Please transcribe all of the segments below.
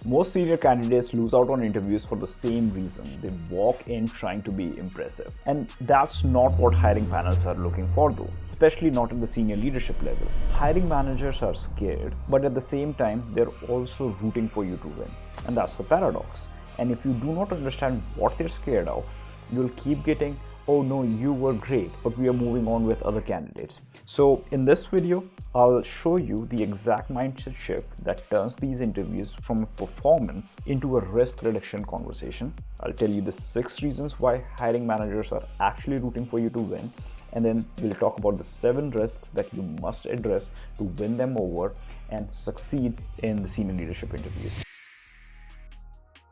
Most senior candidates lose out on interviews for the same reason. They walk in trying to be impressive. And that's not what hiring panels are looking for though, especially not at the senior leadership level. Hiring managers are scared, but at the same time, they're also rooting for you to win. And that's the paradox. And if you do not understand what they're scared of, you'll keep getting, oh no, you were great, but we are moving on with other candidates. So in this video, I'll show you the exact mindset shift that turns these interviews from a performance into a risk reduction conversation. I'll tell you the 6 reasons why hiring managers are actually rooting for you to win. And then we'll talk about the 7 risks that you must address to win them over and succeed in the senior leadership interviews.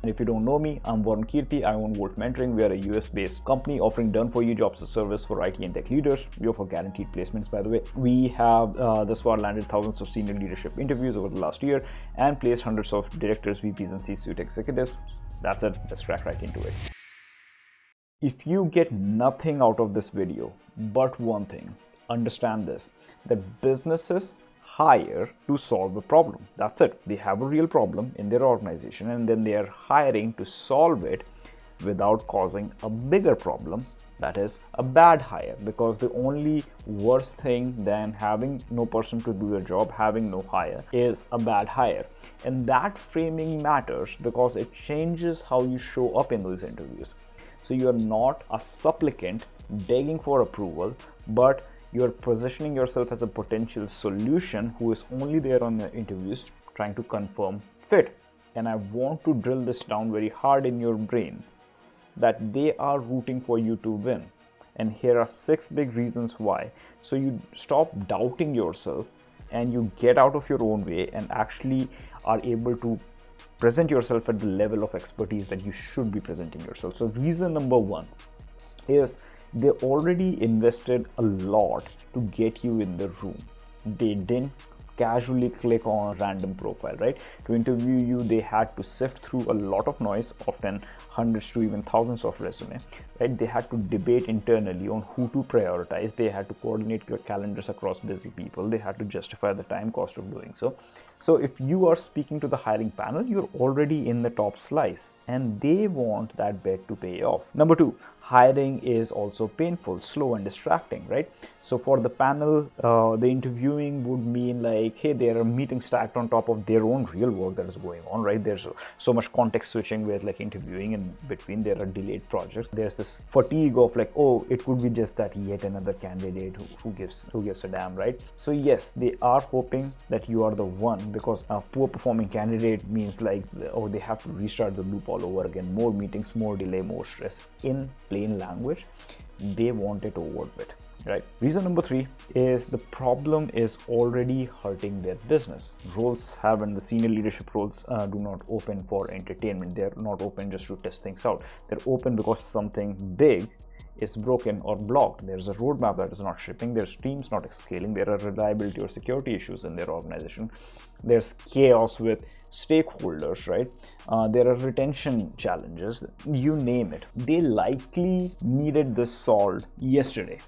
And if you don't know me, I'm Varun Kirti. I own Volt Mentoring. We are a US-based company offering done-for-you jobs as a service for IT and tech leaders. We offer guaranteed placements, by the way. We have thus far landed thousands of senior leadership interviews over the last year and placed hundreds of directors, VPs, and C-suite executives. That's it. Let's crack right into it. If you get nothing out of this video but one thing, understand this, that businesses hire to solve a problem. That's it. They have a real problem in their organization and then they are hiring to solve it without causing a bigger problem. That is a bad hire, because the only worse thing than having no person to do the job, having no hire, is a bad hire. And that framing matters because it changes how you show up in those interviews. So you're not a supplicant begging for approval, but you're positioning yourself as a potential solution who is only there on the interviews trying to confirm fit. And I want to drill this down very hard in your brain that they are rooting for you to win. And here are 6 big reasons why. So you stop doubting yourself and you get out of your own way and actually are able to present yourself at the level of expertise that you should be presenting yourself. So reason number 1 is they already invested a lot to get you in the room. They didn't casually click on a random profile, right? To interview you, they had to sift through a lot of noise, often hundreds to even thousands of resumes, right? They had to debate internally on who to prioritize. They had to coordinate your calendars across busy people. They had to justify the time cost of doing so. So if you are speaking to the hiring panel, you're already in the top slice and they want that bet to pay off. Number 2, hiring is also painful, slow and distracting, right? So for the panel, the interviewing would mean like, hey, there are meetings stacked on top of their own real work that is going on, right? There's so much context switching with like interviewing in between. There are delayed projects. There's this fatigue of like, oh, it could be just that yet another candidate who gives a damn, right? So yes, they are hoping that you are the one, because a poor performing candidate means like, oh, they have to restart the loop all over again. More meetings, more delay, more stress. In plain language, they want it over with. Right. Reason number 3 is the problem is already hurting their business. Roles haven't, the senior leadership roles do not open for entertainment. They're not open just to test things out. They're open because something big is broken or blocked. There's a roadmap that is not shipping. There's teams not scaling. There are reliability or security issues in their organization. There's chaos with stakeholders, right? There are retention challenges. You name it. They likely needed this solved yesterday.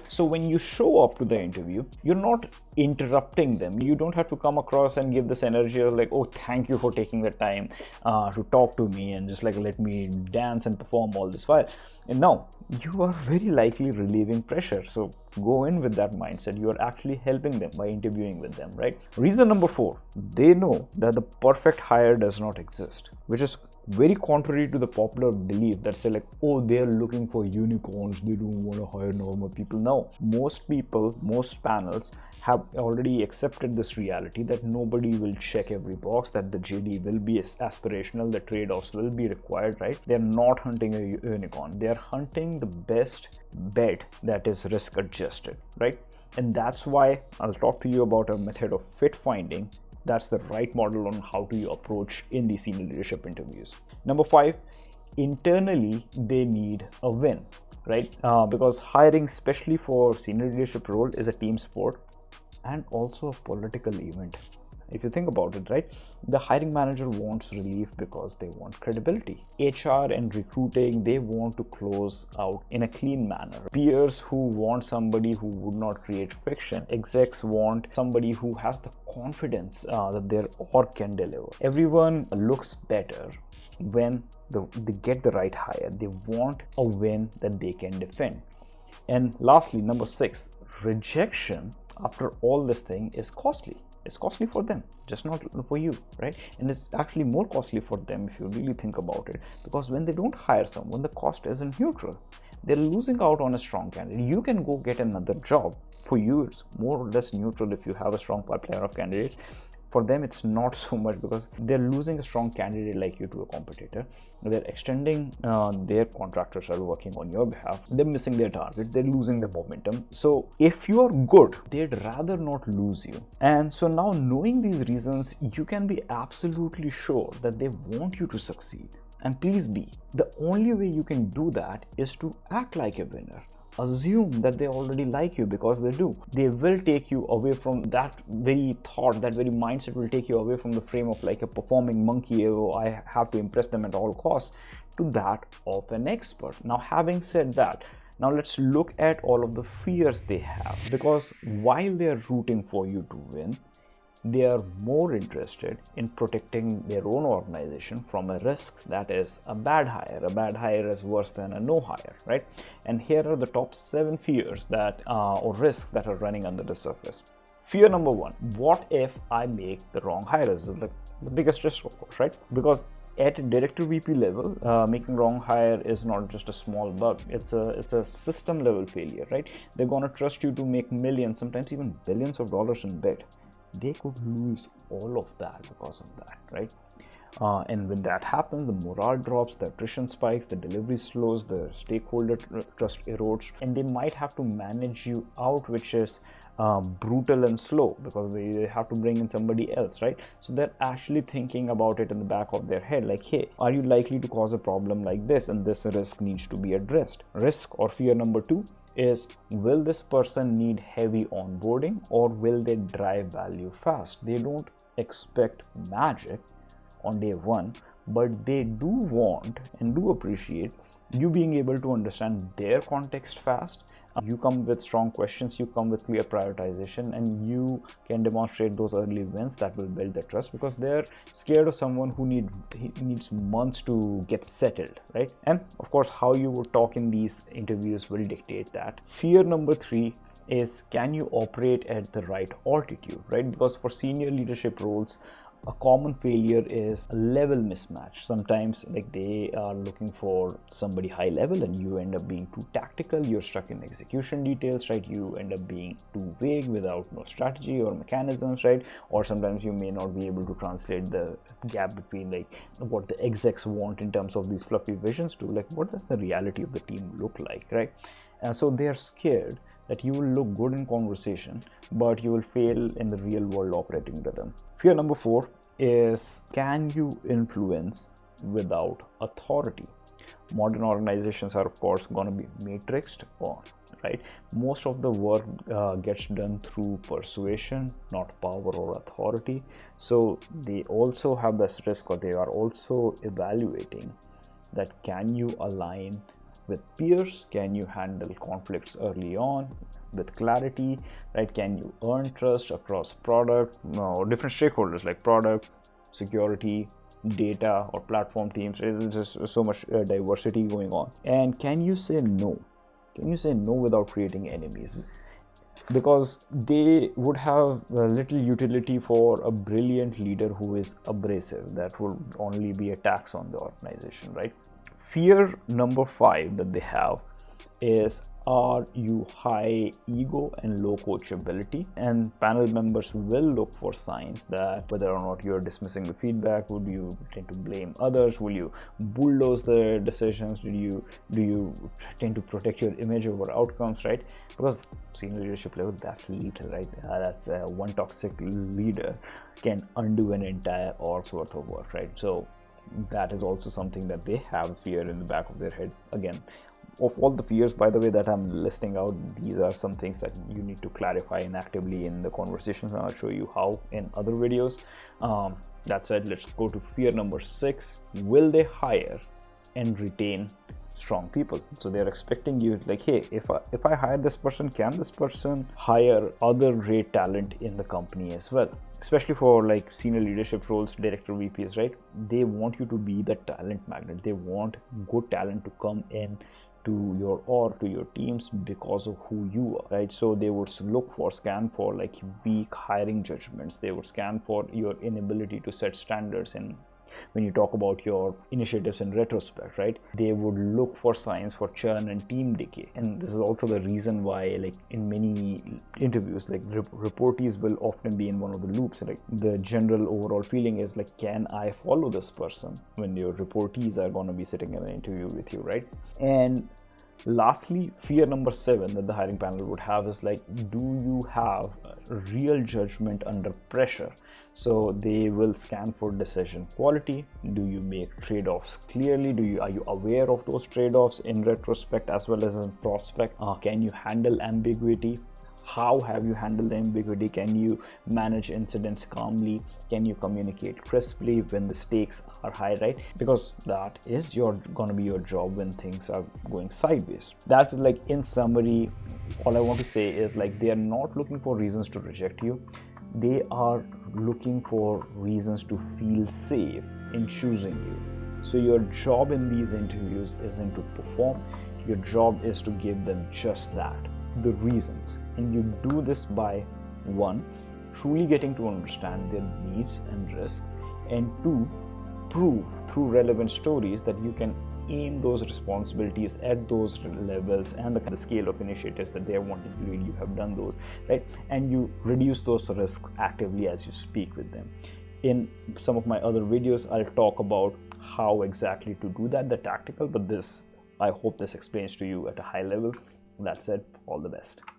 So when you show up to the interview, you're not interrupting them. You don't have to come across and give this energy of like, oh, thank you for taking the time to talk to me and just like let me dance and perform all this while. And now you are very likely relieving pressure. So go in with that mindset. You are actually helping them by interviewing with them, right? Reason number 4, they know that the perfect hire does not exist, which is very contrary to the popular belief that say like, oh, they're looking for unicorns, they don't want to hire normal people. No, most people, most panels have already accepted this reality that nobody will check every box, that the JD will be aspirational, the trade-offs will be required, right? They're not hunting a unicorn. They're hunting the best bet that is risk adjusted, right? And that's why I'll talk to you about a method of fit finding. That's the right model on how to approach in the senior leadership interviews. Number 5, internally, they need a win, right? Because hiring, especially for senior leadership role, is a team sport and also a political event. if you think about it, right? The hiring manager wants relief because they want credibility. HR and recruiting, they want to close out in a clean manner. Peers who want somebody who would not create friction. Execs want somebody who has the confidence that their org can deliver. Everyone looks better when they get the right hire. They want a win that they can defend. And lastly, number 6, rejection after all this thing is costly. It's costly for them, just not for you, right? And it's actually more costly for them if you really think about it, because when they don't hire someone, the cost isn't neutral. They're losing out on a strong candidate. You can go get another job. For you, it's more or less neutral if you have a strong pipeline of candidates. For them, it's not so much, because they're losing a strong candidate like you to a competitor. They're extending their contractors are working on your behalf. They're missing their target. They're losing the momentum. So if you are good, they'd rather not lose you. And so now, knowing these reasons, you can be absolutely sure that they want you to succeed. And please be. The only way you can do that is to act like a winner. Assume that they already like you, because they do. They will take you away from that very thought, that very mindset will take you away from the frame of like a performing monkey, oh, I have to impress them at all costs, to that of an expert. Now, having said that, now let's look at all of the fears they have, because while they are rooting for you to win, they are more interested in protecting their own organization from a risk that is a bad hire. A bad hire is worse than a no hire, right? And here are the top 7 fears that or risks that are running under the surface. Fear number 1, what if I make the wrong hire? This is the biggest risk, of course, right? Because at director VP level, making wrong hire is not just a small bug. It's a system level failure, right? They're gonna trust you to make millions, sometimes even billions of dollars in bid. They could lose all of that because of that, right? And when that happens, the morale drops, the attrition spikes, the delivery slows, the stakeholder trust erodes, and they might have to manage you out, which is brutal and slow, because they have to bring in somebody else, right? So they're actually thinking about it in the back of their head, like, hey, are you likely to cause a problem like this? And this risk needs to be addressed. Risk or fear number 2 is, will this person need heavy onboarding, or will they drive value fast? They don't expect magic on day 1, but they do want and do appreciate you being able to understand their context fast. You come with strong questions, you come with clear prioritization, and you can demonstrate those early wins that will build the trust, because they're scared of someone who needs months to get settled, right? And of course, how you would talk in these interviews will dictate that. Fear number 3 is, can you operate at the right altitude, right? Because for senior leadership roles, a common failure is a level mismatch. Sometimes like they are looking for somebody high level and you end up being too tactical, you're stuck in execution details, right? You end up being too vague without no strategy or mechanisms, right? Or sometimes you may not be able to translate the gap between like what the execs want in terms of these fluffy visions to like what does the reality of the team look like, right? And so they're scared that you will look good in conversation, but you will fail in the real world operating rhythm. Fear number 4 is, can you influence without authority? Modern organizations are of course going to be matrixed on, right? Most of the work gets done through persuasion, not power or authority. So they also have this risk, or they are also evaluating that, can you align with peers? Can you handle conflicts early on with clarity, right? Can you earn trust across product or different stakeholders like product, security, data, or platform teams? There's just so much diversity going on. And can you say no? Can you say no without creating enemies? Because they would have little utility for a brilliant leader who is abrasive. That would only be a tax on the organization, right? Fear number 5 that they have is, are you high ego and low coachability? And panel members will look for signs that whether or not you're dismissing the feedback, would you tend to blame others, will you bulldoze the decisions, do you tend to protect your image over outcomes, right? Because senior leadership level, that's lethal, right? That's one toxic leader can undo an entire org's worth of work, right? So that is also something that they have fear in the back of their head. Again, of all the fears, by the way, that I'm listing out, these are some things that you need to clarify inactively in the conversations, and I'll show you how in other videos. That said, let's go to fear number 6. Will they hire and retain strong people? So they're expecting you, like, hey, if I hire this person, can this person hire other great talent in the company as well? Especially for like senior leadership roles, director, VPs, right? They want you to be the talent magnet. They want good talent to come in to your org, to your teams, because of who you are, right? So they would scan for like weak hiring judgments. They would scan for your inability to set standards. And when you talk about your initiatives in retrospect, right, they would look for signs for churn and team decay. And this is also the reason why, like, in many interviews, like reportees will often be in one of the loops. Like, the general overall feeling is like, can I follow this person, when your reportees are going to be sitting in an interview with you, right? And lastly, fear number 7 that the hiring panel would have is like, do you have real judgment under pressure? So they will scan for decision quality. Do you make trade-offs clearly? Are you aware of those trade-offs in retrospect as well as in prospect? Can you handle ambiguity? How have you handled ambiguity? Can you manage incidents calmly? Can you communicate crisply when the stakes are high, right? Because that is gonna be your job when things are going sideways. That's, like, in summary, all I want to say is, like, they are not looking for reasons to reject you. They are looking for reasons to feel safe in choosing you. So your job in these interviews isn't to perform. Your job is to give them just that, the reasons. And you do this by, 1, truly getting to understand their needs and risks, and 2, prove through relevant stories that you can aim those responsibilities at those levels and the scale of initiatives that they are wanting to lead. You have done those, right? And you reduce those risks actively as you speak with them. In some of my other videos, I'll talk about how exactly to do that, the tactical, but I hope this explains to you at a high level. That said, all the best.